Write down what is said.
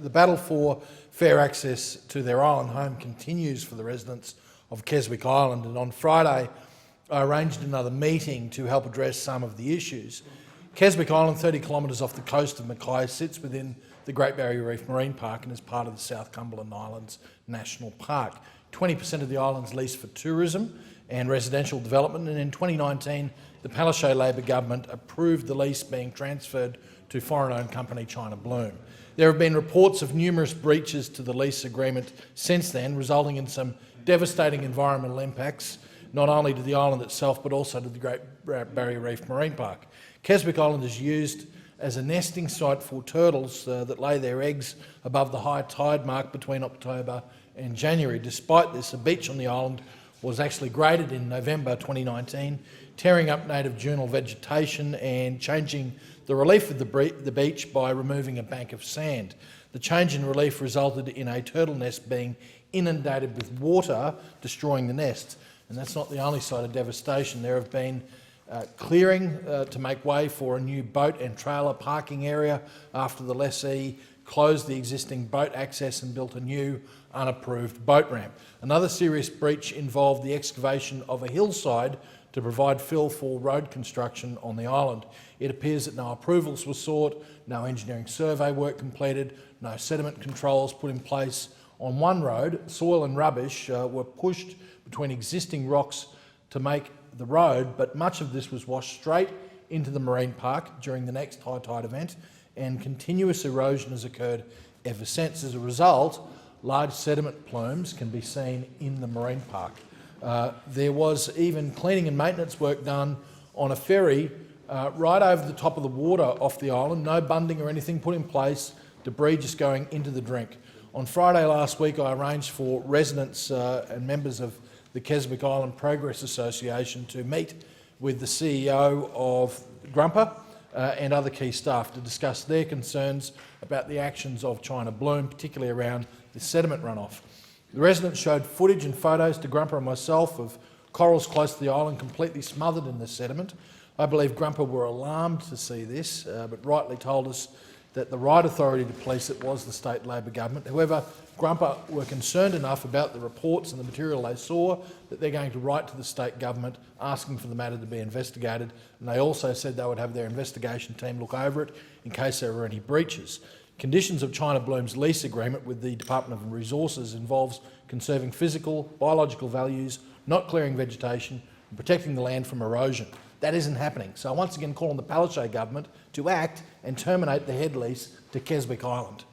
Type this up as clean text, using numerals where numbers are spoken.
the battle for fair access to their island home continues for the residents of Keswick Island, and on Friday I arranged another meeting to help address some of the issues. Keswick Island, 30 kilometres off the coast of Mackay, sits within the Great Barrier Reef Marine Park and is part of the South Cumberland Islands National Park. 20% of the island's leased for tourism and residential development, and in 2019 the Palaszczuk Labor government approved the lease being transferred to foreign-owned company China Bloom. There have been reports of numerous breaches to the lease agreement since then, resulting in some devastating environmental impacts, not only to the island itself but also to the Great Barrier Reef Marine Park. Keswick Island is used as a nesting site for turtles that lay their eggs above the high tide mark between October and January. Despite this, a beach on the island was actually graded in November 2019, tearing up native dunar vegetation and changing the relief of the beach by removing a bank of sand. The change in relief resulted in a turtle nest being inundated with water, destroying the nests. And that's not the only site of devastation. There have been clearing to make way for a new boat and trailer parking area after the lessee closed the existing boat access and built a new unapproved boat ramp. Another serious breach involved the excavation of a hillside to provide fill for road construction on the island. It appears that no approvals were sought, no engineering survey work completed, no sediment controls put in place. On one road, soil and rubbish were pushed between existing rocks to make the road, but much of this was washed straight into the marine park during the next high tide event, and continuous erosion has occurred ever since. As a result, large sediment plumes can be seen in the marine park. There was even cleaning and maintenance work done on a ferry right over the top of the water off the island, no bunding or anything put in place, debris just going into the drink. On Friday last week I arranged for residents and members of the Keswick Island Progress Association to meet with the CEO of GBRMPA and other key staff to discuss their concerns about the actions of China Bloom, particularly around the sediment runoff. The residents showed footage and photos to GBRMPA and myself of corals close to the island completely smothered in the sediment. I believe GBRMPA were alarmed to see this, but rightly told us that the right authority to police it was the state Labor government. However, GBRMPA were concerned enough about the reports and the material they saw that they're going to write to the state government asking for the matter to be investigated, and they also said they would have their investigation team look over it in case there were any breaches. Conditions of China Bloom's lease agreement with the Department of Resources involves conserving physical, biological values, not clearing vegetation, and protecting the land from erosion. That isn't happening. So I once again call on the Palaszczuk Government to act and terminate the head lease to Keswick Island.